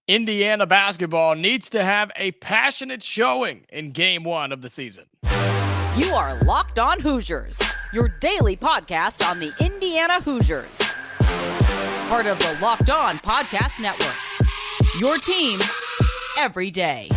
Indiana basketball needs to have a passionate showing in Game 1 of the season. You are Locked On Hoosiers, your daily podcast on the Indiana Hoosiers. Part of the Locked On Podcast Network, your team every day.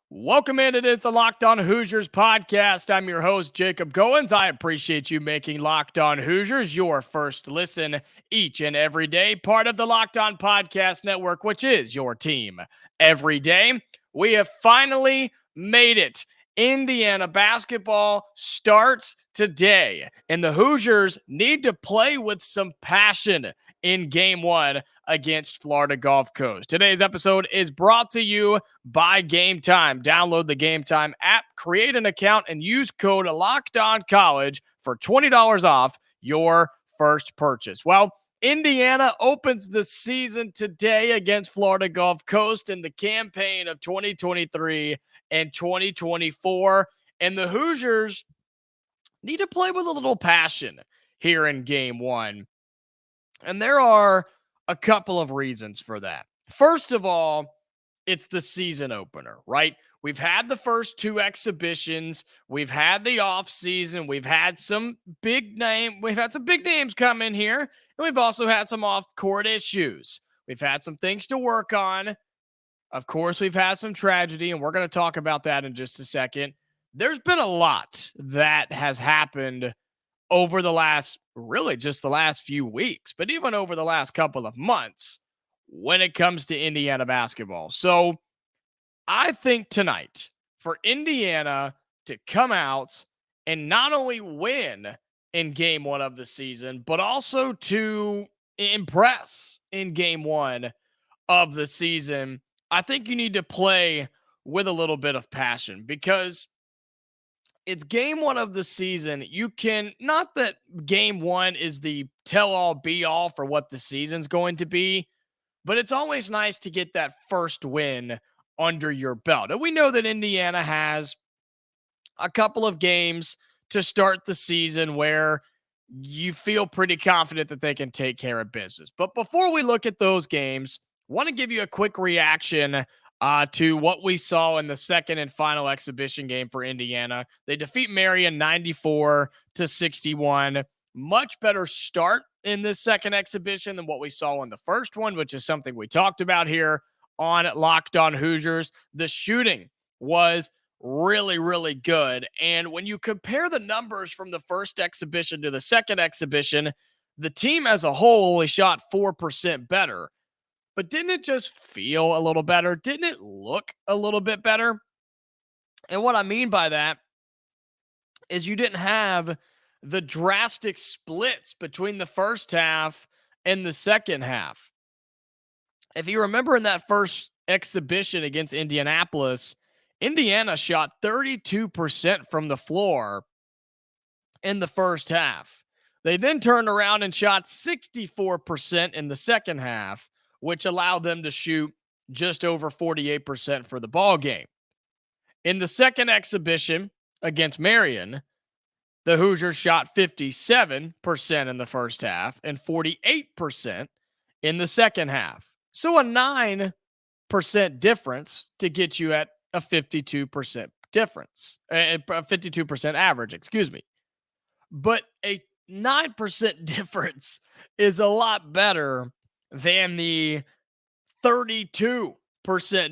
Welcome in. It is the Locked On Hoosiers podcast. I'm your host, Jacob Goins. I appreciate you making Locked On Hoosiers your first listen each and every day. Part of the Locked On Podcast Network, which is your team every day. We have finally made it. Indiana basketball starts today, and the Hoosiers need to play with some passion in Game 1 against Florida Gulf Coast. Today's episode is brought to you by Game Time. Download the Game Time app, create an account, and use code LOCKEDONCollege for $20 off your first purchase. Well, Indiana opens the season today against Florida Gulf Coast in the campaign of 2023 and 2024, and the Hoosiers need to play with a little passion here in Game 1. And there are a couple of reasons for that. First of all, it's the season opener, right? We've had the first two exhibitions. We've had the off season. We've had some big names come in here, and we've also had some off-court issues. We've had some things to work on. Of course, we've had some tragedy, and we're going to talk about that in just a second. There's been a lot that has happened over the last few weeks, but even over the last couple of months when it comes to Indiana basketball. So I think tonight for Indiana to come out and not only win in Game 1 of the season, but also to impress in Game 1 of the season, I think you need to play with a little bit of passion, because it's Game 1 of the season. You can, not that Game 1 is the tell-all, be-all for what the season's going to be, but it's always nice to get that first win under your belt. And we know that Indiana has a couple of games to start the season where you feel pretty confident that they can take care of business. But before we look at those games, I want to give you a quick reaction to what we saw in the second and final exhibition game for Indiana. They defeat Marion 94-61. Much better start in this second exhibition than what we saw in the first one, which is something we talked about here on Locked On Hoosiers. The shooting was really, really good. And when you compare the numbers from the first exhibition to the second exhibition, the team as a whole only shot 4% better. But didn't it just feel a little better? Didn't it look a little bit better? And what I mean by that is you didn't have the drastic splits between the first half and the second half. If you remember in that first exhibition against Indianapolis, Indiana shot 32% from the floor in the first half. They then turned around and shot 64% in the second half, which allowed them to shoot just over 48% for the ball game. In the second exhibition against Marion, the Hoosiers shot 57% in the first half and 48% in the second half. So a 9% difference to get you at a 52% difference, a 52% average, excuse me. But a 9% difference is a lot better than the 32%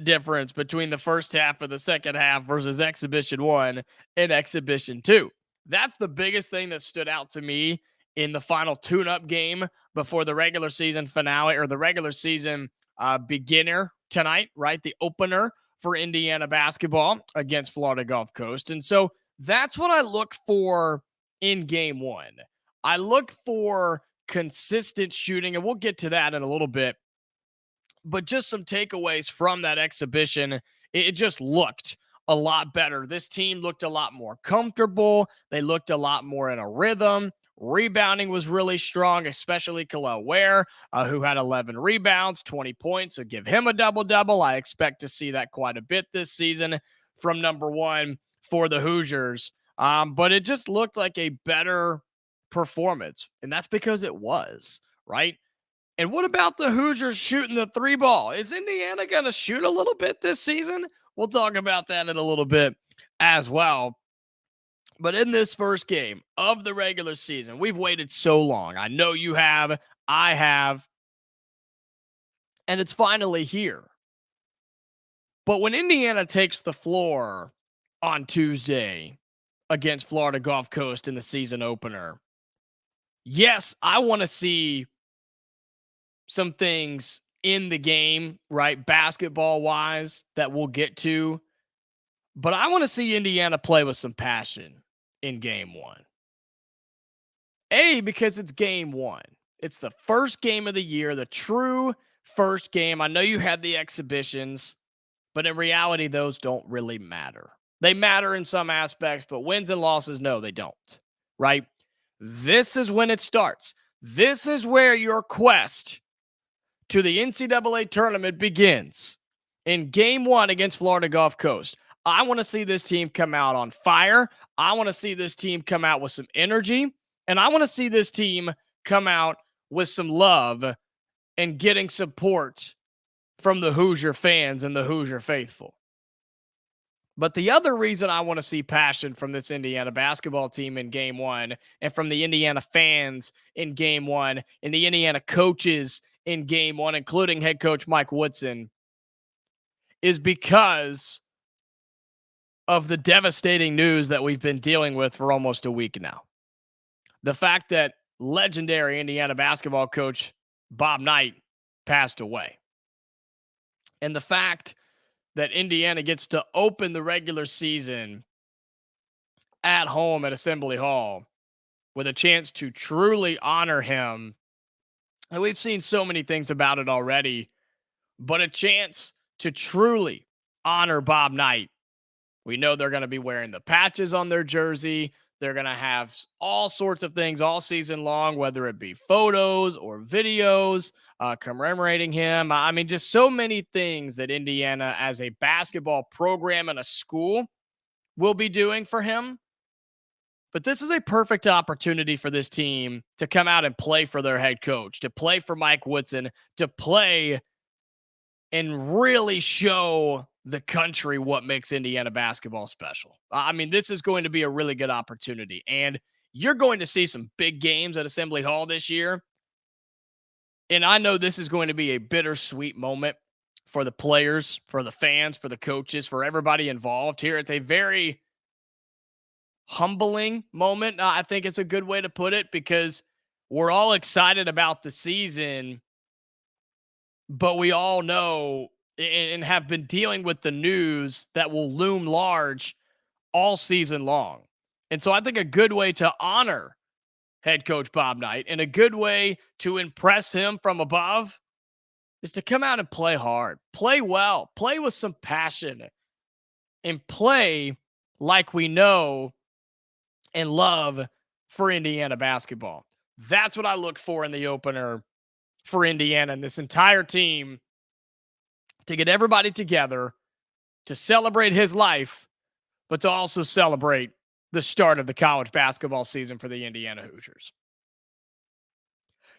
difference between the first half and the second half versus Exhibition 1 and Exhibition 2. That's the biggest thing that stood out to me in the final tune-up game before the regular season finale, or the regular season beginner tonight, right? The opener for Indiana basketball against Florida Gulf Coast. And so that's what I look for in Game 1. I look for consistent shooting, and we'll get to that in a little bit. But just some takeaways from that exhibition. It just looked a lot better. This team looked a lot more comfortable. They looked a lot more in a rhythm. Rebounding was really strong, especially Kel'el Ware, who had 11 rebounds, 20 points. So give him a double-double. I expect to see that quite a bit this season from number one for the Hoosiers. But it just looked like a better performance, and that's because it was, right? And what about the Hoosiers shooting the three ball? Is Indiana going to shoot a little bit this season? We'll talk about that in a little bit as well. But in this first game of the regular season, we've waited so long. I know you have, I have, and it's finally here. But when Indiana takes the floor on Tuesday against Florida Gulf Coast in the season opener, yes, I want to see some things in the game, right? Basketball wise, that we'll get to. But I want to see Indiana play with some passion in game one. Because it's game one. It's the first game of the year, the true first game. I know you had the exhibitions, but in reality, those don't really matter. They matter in some aspects, but wins and losses, no, they don't, right? This is when it starts. This is where your quest to the NCAA tournament begins in game one against Florida Gulf Coast. I want to see this team come out on fire. I want to see this team come out with some energy. And I want to see this team come out with some love and getting support from the Hoosier fans and the Hoosier faithful. But the other reason I want to see passion from this Indiana basketball team in game one, and from the Indiana fans in game one, and the Indiana coaches in game one, including head coach Mike Woodson, is because of the devastating news that we've been dealing with for almost a week now. The fact that legendary Indiana basketball coach Bob Knight passed away. And the fact that Indiana gets to open the regular season at home at Assembly Hall with a chance to truly honor him. And we've seen so many things about it already, but a chance to truly honor Bob Knight. We know they're going to be wearing the patches on their jersey. They're going to have all sorts of things all season long, whether it be photos or videos commemorating him. I mean, just so many things that Indiana as a basketball program and a school will be doing for him. But this is a perfect opportunity for this team to come out and play for their head coach, to play for Mike Woodson, to play and really show the country what makes Indiana basketball special. I mean, this is going to be a really good opportunity. And you're going to see some big games at Assembly Hall this year. And I know this is going to be a bittersweet moment for the players, for the fans, for the coaches, for everybody involved here. It's a very humbling moment. I think it's a good way to put it, because we're all excited about the season, but we all know and have been dealing with the news that will loom large all season long. And so I think a good way to honor head coach Bob Knight and a good way to impress him from above is to come out and play hard, play well, play with some passion, and play like we know and love for Indiana basketball. That's what I look for in the opener for Indiana and this entire team, to get everybody together to celebrate his life, but to also celebrate the start of the college basketball season for the Indiana Hoosiers.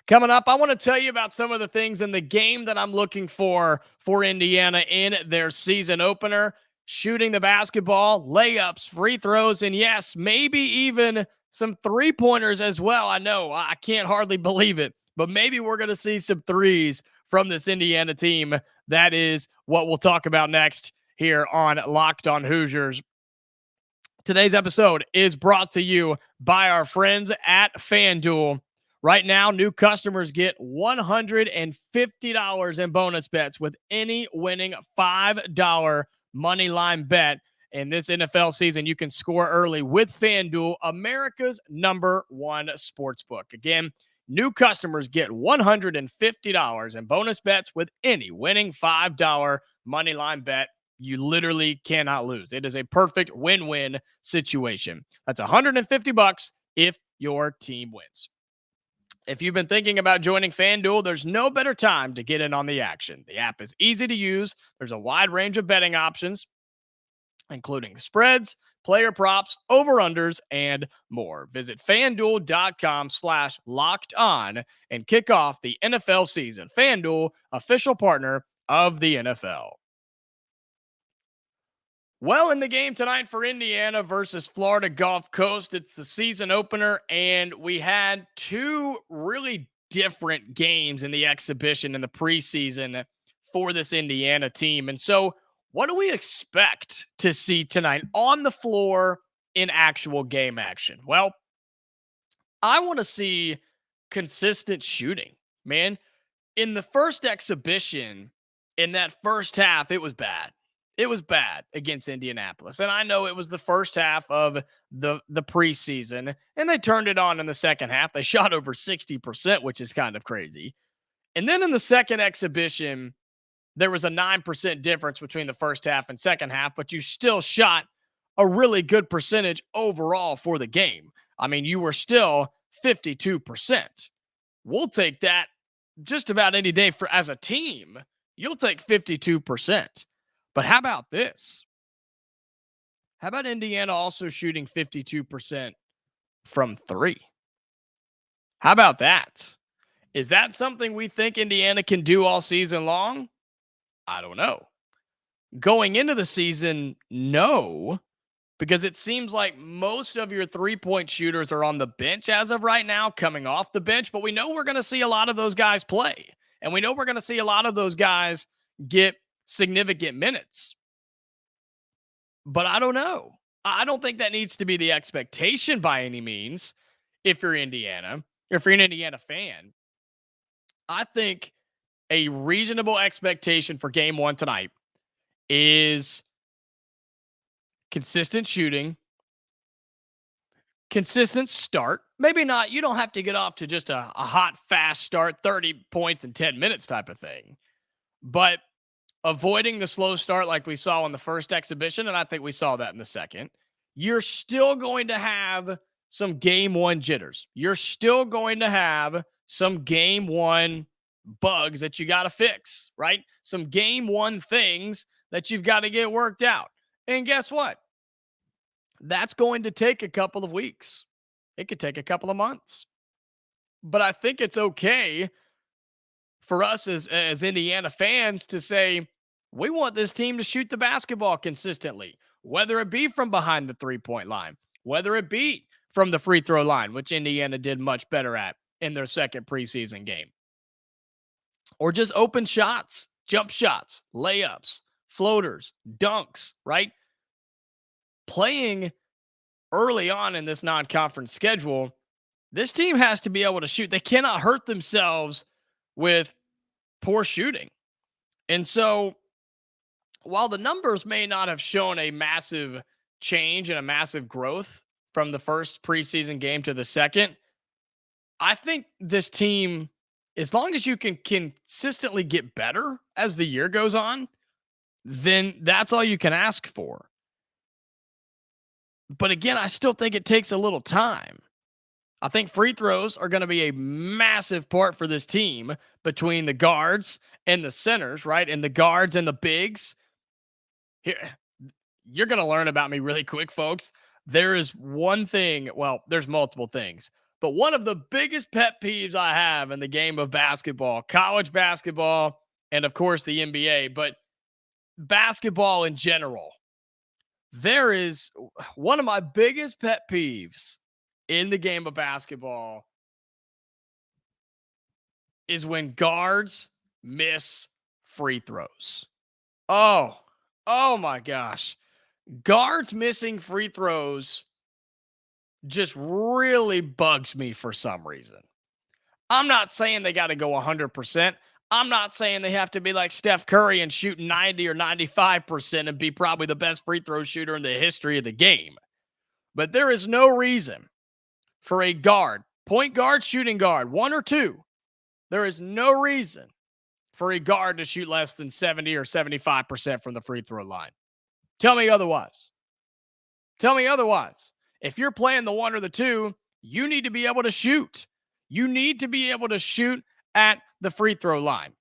Coming up, I want to tell you about some of the things in the game that I'm looking for Indiana in their season opener. Shooting the basketball, layups, free throws, and yes, maybe even some three-pointers as well. I know, I can't hardly believe it, but maybe we're going to see some threes from this Indiana team. That is what we'll talk about next here on Locked On Hoosiers. Today's episode is brought to you by our friends at FanDuel. Right now, new customers get $150 in bonus bets with any winning $5 money line bet. In this NFL season, you can score early with FanDuel, America's #1 sportsbook. Again, new customers get $150 in bonus bets with any winning $5 money line bet. You literally cannot lose. It is a perfect win-win situation. That's $150 if your team wins. If you've been thinking about joining FanDuel, there's no better time to get in on the action. The app is easy to use. There's a wide range of betting options, including spreads, player props, over-unders, and more. Visit FanDuel.com/locked-on and kick off the NFL season. FanDuel, official partner of the NFL. Well, in the game tonight for Indiana versus Florida Gulf Coast, it's the season opener, and we had two really different games in the exhibition in the preseason for this Indiana team. And so, what do we expect to see tonight on the floor in actual game action? Well, I want to see consistent shooting, man. In the first exhibition, in that first half, it was bad. It was bad against Indianapolis. And I know it was the first half of the preseason, and they turned it on in the second half. They shot over 60%, which is kind of crazy. And then in the second exhibition, there was a 9% difference between the first half and second half, but you still shot a really good percentage overall for the game. I mean, you were still 52%. We'll take that just about any day for as a team. You'll take 52%. But how about this? How about Indiana also shooting 52% from three? How about that? Is that something we think Indiana can do all season long? I don't know. Going into the season, no, because it seems like most of your three-point shooters are on the bench as of right now, coming off the bench, but we know we're going to see a lot of those guys play, and we know we're going to see a lot of those guys get significant minutes. But I don't know. I don't think that needs to be the expectation by any means if you're Indiana, or if you're an Indiana fan. I think a reasonable expectation for game one tonight is consistent shooting, consistent start. Maybe not, you don't have to get off to just a hot, fast start, 30 points in 10 minutes type of thing. But avoiding the slow start like we saw in the first exhibition, and I think we saw that in the second, you're still going to have some game one jitters. You're still going to have some game one bugs that you got to fix, right? Some game one things that you've got to get worked out. And guess what? That's going to take a couple of weeks. It could take a couple of months. But I think it's okay for us as Indiana fans to say, we want this team to shoot the basketball consistently, whether it be from behind the three-point line, whether it be from the free throw line, which Indiana did much better at in their second preseason game, or just open shots, jump shots, layups, floaters, dunks, right? Playing early on in this non-conference schedule, this team has to be able to shoot. They cannot hurt themselves with poor shooting. And so while the numbers may not have shown a massive change and a massive growth from the first preseason game to the second, I think this team, as long as you can consistently get better as the year goes on, then that's all you can ask for. But again, I still think it takes a little time. I think free throws are going to be a massive part for this team between the guards and the centers, right? And the guards and the bigs. Here, you're going to learn about me really quick, folks. There is one thing, well, there's multiple things, but one of the biggest pet peeves I have in the game of basketball, college basketball, and of course the NBA, but basketball in general, there is one of my biggest pet peeves in the game of basketball is when guards miss free throws. Oh my gosh. Guards missing free throws just really bugs me for some reason. I'm not saying they got to go 100%. I'm not saying they have to be like Steph Curry and shoot 90 or 95% and be probably the best free throw shooter in the history of the game. But there is no reason for a guard, point guard, shooting guard, one or two, there is no reason for a guard to shoot less than 70 or 75% from the free throw line. Tell me otherwise. Tell me otherwise. If you're playing the one or the two, you need to be able to shoot. You need to be able to shoot at the free throw line.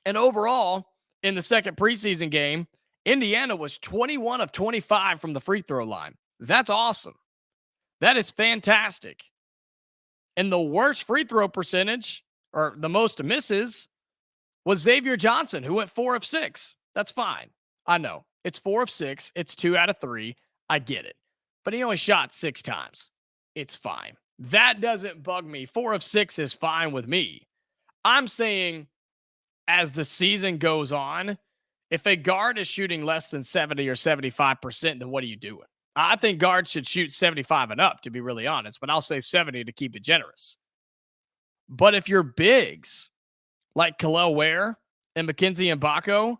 And overall, in the second preseason game, Indiana was 21 of 25 from the free throw line. That's awesome. That is fantastic. And the worst free throw percentage, or the most misses, was Xavier Johnson, who went 4 of 6. That's fine. I know. It's 4 of 6. It's 2 out of 3. I get it. But he only shot 6 times. It's fine. That doesn't bug me. 4 of 6 is fine with me. I'm saying as the season goes on, if a guard is shooting less than 70 or 75%, then what are you doing? I think guards should shoot 75 and up, to be really honest, but I'll say 70 to keep it generous. But if you're bigs like Kel'el Ware and Mackenzie Mgbako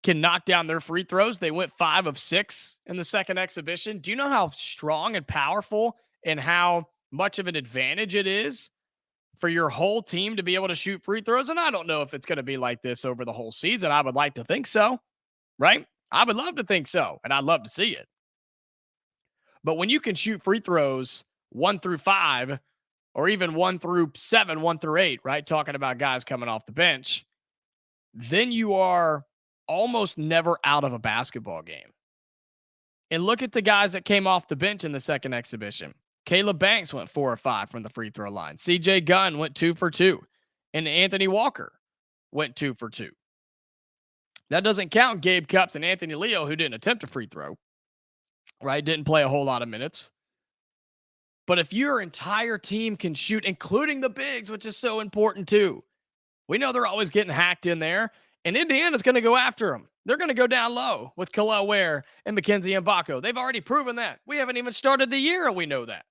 can knock down their free throws, they went 5 of 6 in the second exhibition. Do you know how strong and powerful and how much of an advantage it is for your whole team to be able to shoot free throws? And I don't know if it's going to be like this over the whole season. I would like to think so, right? I would love to think so, and I'd love to see it. But when you can shoot free throws 1 through 5, or even 1 through 7, 1 through 8, right? Talking about guys coming off the bench, then you are almost never out of a basketball game. And look at the guys that came off the bench in the second exhibition. Caleb Banks went 4 of 5 from the free throw line. CJ Gunn went 2 for 2. And Anthony Walker went 2 for 2. That doesn't count Gabe Cupps and Anthony Leo, who didn't attempt a free throw, right? Didn't play a whole lot of minutes. But if your entire team can shoot, including the bigs, which is so important too, we know they're always getting hacked in there, and Indiana's going to go after them. They're going to go down low with Kel'el Ware and Mackenzie Mgbako. They've already proven that. We haven't even started the year, and we know that.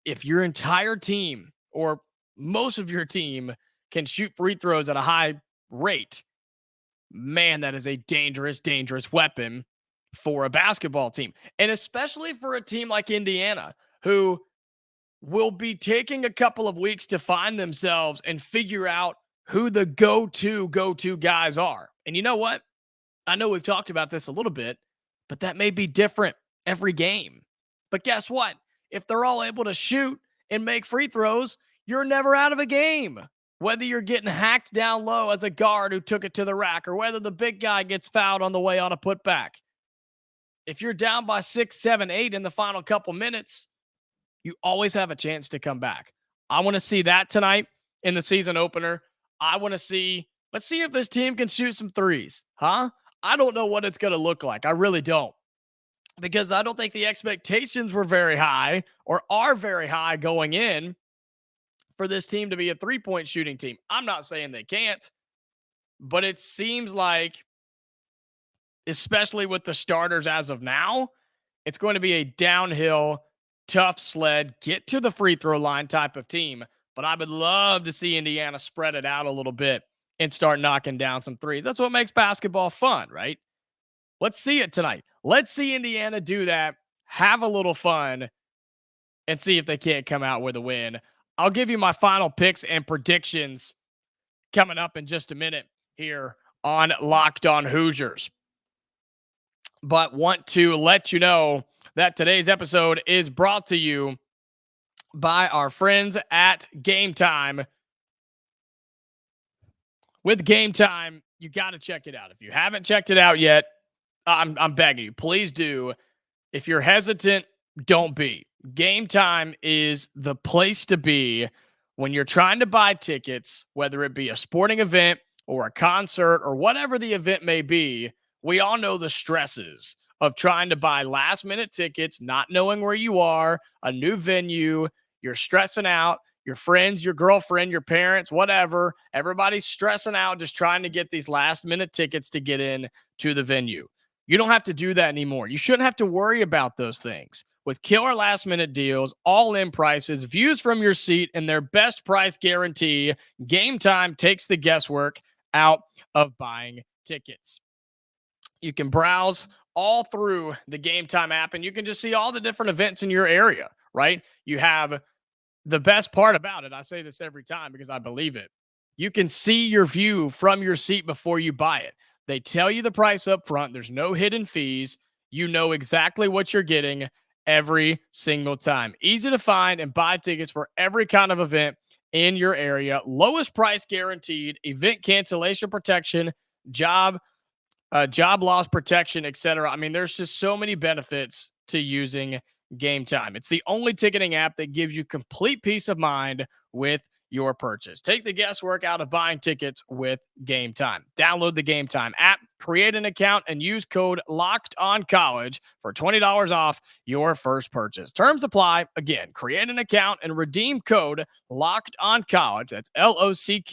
If your entire team, or most of your team, can shoot free throws at a high rate, man, that is a dangerous, dangerous weapon for a basketball team. And especially for a team like Indiana, who will be taking a couple of weeks to find themselves and figure out who the go-to guys are. And you know what? I know we've talked about this a little bit, but that may be different every game. But guess what? If they're all able to shoot and make free throws, you're never out of a game. Whether you're getting hacked down low as a guard who took it to the rack, or whether the big guy gets fouled on the way on a putback. If you're down by 6, 7, 8 in the final couple minutes, you always have a chance to come back. I want to see that tonight in the season opener. I want to see, let's see if this team can shoot some threes, huh? I don't know what it's going to look like. I really don't. Because I don't think the expectations were very high, or are very high going in, for this team to be a three-point shooting team. I'm not saying they can't, but it seems like, especially with the starters as of now, it's going to be a downhill, tough sled, get to the free throw line type of team. But I would love to see Indiana spread it out a little bit and start knocking down some threes. That's what makes basketball fun, right? Let's see it tonight. Let's see Indiana do that, have a little fun, and see if they can't come out with a win. I'll give you my final picks and predictions coming up in just a minute here on Locked On Hoosiers. But want to let you know that today's episode is brought to you by our friends at Game Time. With Game Time, you got to check it out. If you haven't checked it out yet, I'm begging you, please do. If you're hesitant, don't be. Game Time is the place to be when you're trying to buy tickets, whether it be a sporting event or a concert or whatever the event may be. We all know the stresses of trying to buy last-minute tickets, not knowing where you are, a new venue. You're stressing out. Your friends, your girlfriend, your parents, whatever. Everybody's stressing out just trying to get these last-minute tickets to get in to the venue. You don't have to do that anymore. You shouldn't have to worry about those things. With killer last-minute deals, all-in prices, views from your seat, and their best price guarantee, Game Time takes the guesswork out of buying tickets. You can browse all through the Game Time app, and you can just see all the different events in your area, right? You have the best part about it. I say this every time because I believe it. You can see your view from your seat before you buy it. They tell you the price up front. There's no hidden fees. You know exactly what you're getting every single time. Easy to find and buy tickets for every kind of event in your area. Lowest price guaranteed, event cancellation protection, job job loss protection, etc. I mean, there's just so many benefits to using Game Time. It's the only ticketing app that gives you complete peace of mind with your purchase. Take the guesswork out of buying tickets with Game Time. Download the Game Time app, create an account, and use code LOCKEDONCOLLEGE for $20 off your first purchase. Terms apply. Again, create an account and redeem code LOCKEDONCOLLEGE. That's LOCKEDONCOLLEGE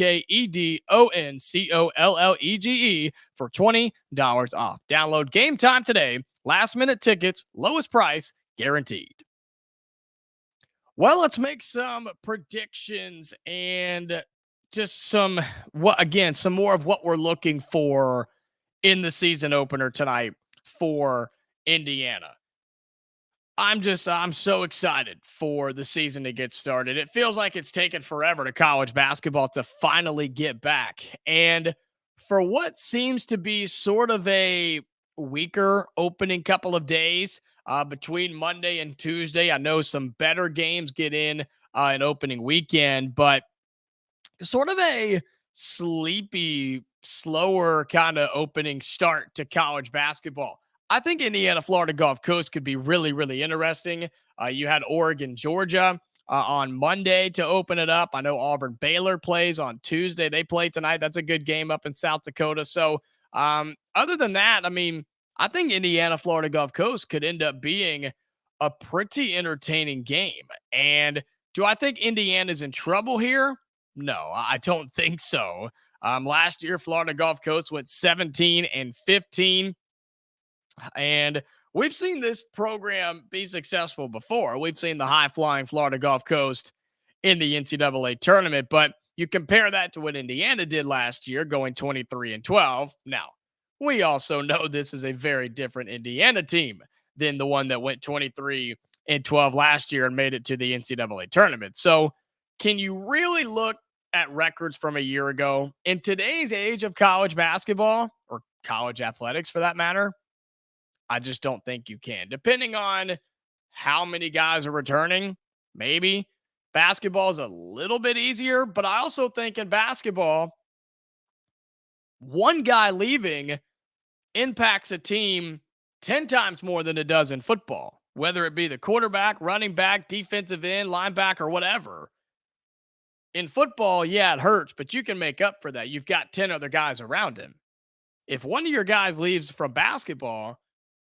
for $20 off. Download Game Time today. Last minute tickets, lowest price guaranteed. Well, let's make some predictions and just some some more of what we're looking for in the season opener tonight for Indiana. I'm so excited for the season to get started. It feels like it's taken forever to college basketball to finally get back. And for what seems to be sort of a weaker opening couple of days between Monday and Tuesday, I know some better games get in an opening weekend, but sort of a sleepy, slower kind of opening start to college basketball. I think Indiana, Florida Gulf Coast could be really, really interesting. You had Oregon, Georgia on Monday to open it up. I know Auburn, Baylor plays on Tuesday. They play tonight. That's a good game up in South Dakota. So, other than that, I mean, I think Indiana, Florida Gulf Coast could end up being a pretty entertaining game. And do I think Indiana's in trouble here? No, I don't think so. Last year, Florida Gulf Coast went 17-15, and we've seen this program be successful before. We've seen the high-flying Florida Gulf Coast in the NCAA tournament, but you compare that to what Indiana did last year, going 23-12. Now, we also know this is a very different Indiana team than the one that went 23-12 last year and made it to the NCAA tournament. So, can you really look at records from a year ago in today's age of college basketball or college athletics for that matter? I just don't think you can. Depending on how many guys are returning, maybe basketball is a little bit easier, but I also think in basketball, one guy leaving impacts a team 10 times more than it does in football, whether it be the quarterback, running back, defensive end, linebacker, whatever. In football, yeah, it hurts, but you can make up for that. You've got 10 other guys around him. If one of your guys leaves from basketball,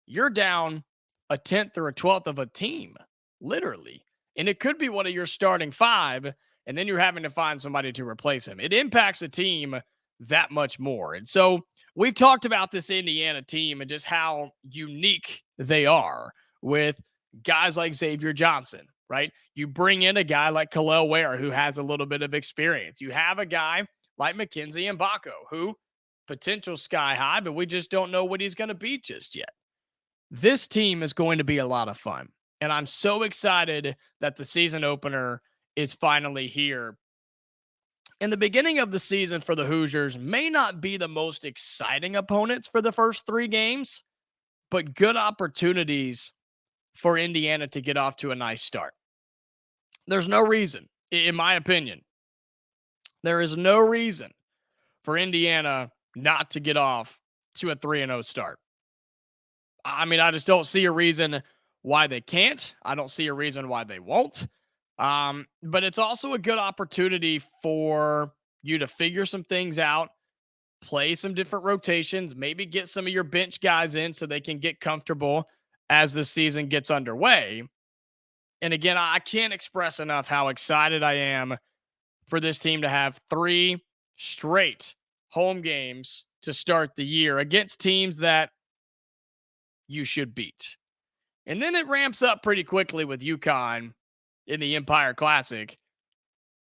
you're down a 10th or a 12th of a team, literally. And it could be one of your starting five, and then you're having to find somebody to replace him. It impacts a team that much more. And so we've talked about this Indiana team and just how unique they are with guys like Xavier Johnson, right? You bring in a guy like Kel'el Ware, who has a little bit of experience. You have a guy like Mackenzie and Mgbako, who potential sky high, but we just don't know what he's going to be just yet. This team is going to be a lot of fun. And I'm so excited that the season opener is finally here. In the beginning of the season for the Hoosiers may not be the most exciting opponents for the first three games, but good opportunities for Indiana to get off to a nice start. There's no reason, in my opinion, there is no reason for Indiana not to get off to a 3-0 start. I mean, I just don't see a reason why they can't. I don't see a reason why they won't. But it's also a good opportunity for you to figure some things out, play some different rotations, maybe get some of your bench guys in so they can get comfortable as the season gets underway. And again, I can't express enough how excited I am for this team to have 3 straight home games to start the year against teams that you should beat. And then it ramps up pretty quickly with UConn in the Empire Classic.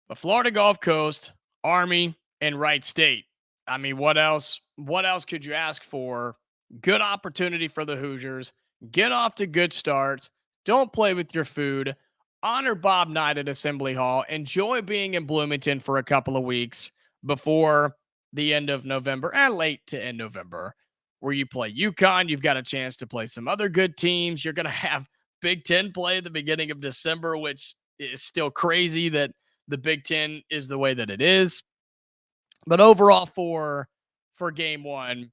But Florida Gulf Coast, Army, and Wright State. I mean, what else? What else could you ask for? Good opportunity for the Hoosiers. Get off to good starts. Don't play with your food. Honor Bob Knight at Assembly Hall. Enjoy being in Bloomington for a couple of weeks before the end of November and late to end November, where you play UConn. You've got a chance to play some other good teams. You're going to have Big Ten play at the beginning of December, which is still crazy that the Big Ten is the way that it is. But overall for game one,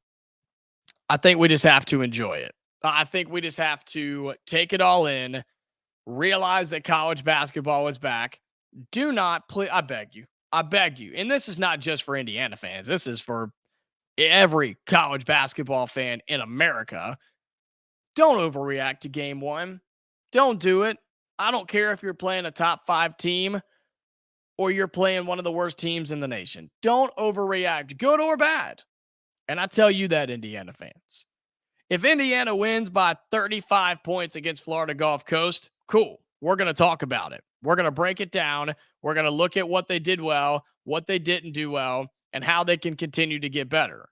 I think we just have to enjoy it. I think we just have to take it all in, realize that college basketball is back. Do not play. I beg you. I beg you. And this is not just for Indiana fans. This is for every college basketball fan in America. Don't overreact to game one. Don't do it. I don't care if you're playing a top 5 team or you're playing one of the worst teams in the nation. Don't overreact, good or bad. And I tell you that, Indiana fans. If Indiana wins by 35 points against Florida Gulf Coast, cool. We're going to talk about it. We're going to break it down. We're going to look at what they did well, what they didn't do well, and how they can continue to get better.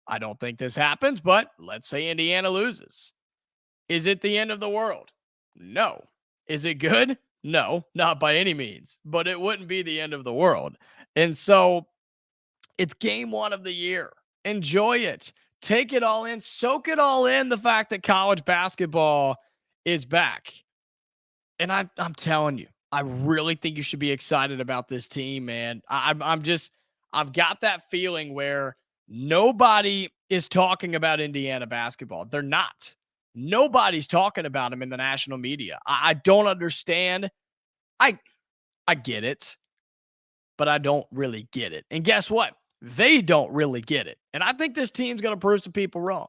I don't think this happens, but let's say Indiana loses. Is it the end of the world? No. Is it good? No, not by any means, but it wouldn't be the end of the world. And so it's game one of the year. Enjoy it. Take it all in. Soak it all in, the fact that college basketball is back. And I'm telling you, I really think you should be excited about this team, man. I've got that feeling where nobody is talking about Indiana basketball. They're not. Nobody's talking about them in the national media. I don't understand. I get it, but I don't really get it. And guess what? They don't really get it. And I think this team's going to prove some people wrong.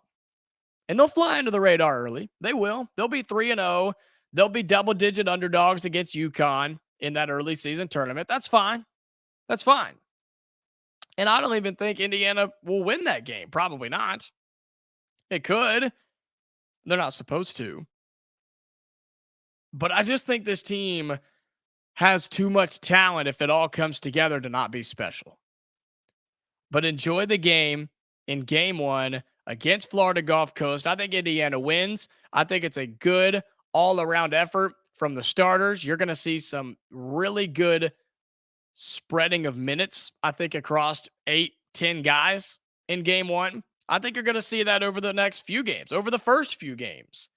And they'll fly under the radar early. They will. They'll be 3-0. They'll be double-digit underdogs against UConn in that early season tournament. That's fine. That's fine. And I don't even think Indiana will win that game. Probably not. It could. They're not supposed to. But I just think this team has too much talent if it all comes together to not be special. But enjoy the game in game one against Florida Gulf Coast. I think Indiana wins. I think it's a good all-around effort from the starters. You're going to see some really good spreading of minutes, I think, across 8-10 guys in game one. I think you're going to see that over the next few games, over the first few games.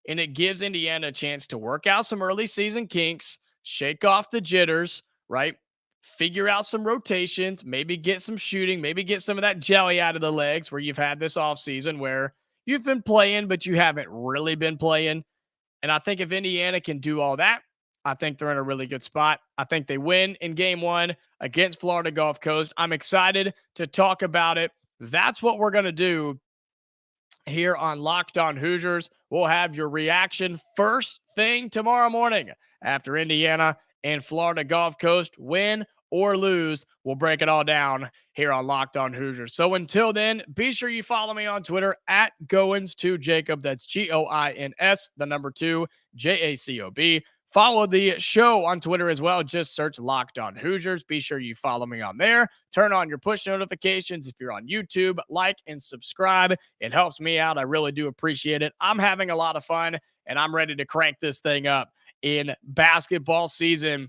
And it gives Indiana a chance to work out some early season kinks, shake off the jitters, right? Figure out some rotations, maybe get some shooting, maybe get some of that jelly out of the legs where you've had this offseason where you've been playing, but you haven't really been playing. And I think if Indiana can do all that, I think they're in a really good spot. I think they win in game one against Florida Gulf Coast. I'm excited to talk about it. That's what we're going to do here on Locked On Hoosiers. We'll have your reaction first thing tomorrow morning after Indiana and Florida Gulf Coast win or lose. We'll break it all down here on Locked On Hoosiers. So until then, be sure you follow me on Twitter at Goins2Jacob. That's Goins, the number 2, Jacob. Follow the show on Twitter as well. Just search Locked On Hoosiers. Be sure you follow me on there. Turn on your push notifications if you're on YouTube. Like and subscribe. It helps me out. I really do appreciate it. I'm having a lot of fun, and I'm ready to crank this thing up in basketball season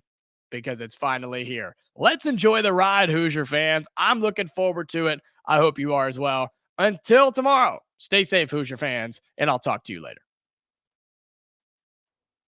because it's finally here. Let's enjoy the ride, Hoosier fans. I'm looking forward to it. I hope you are as well. Until tomorrow, stay safe, Hoosier fans, and I'll talk to you later.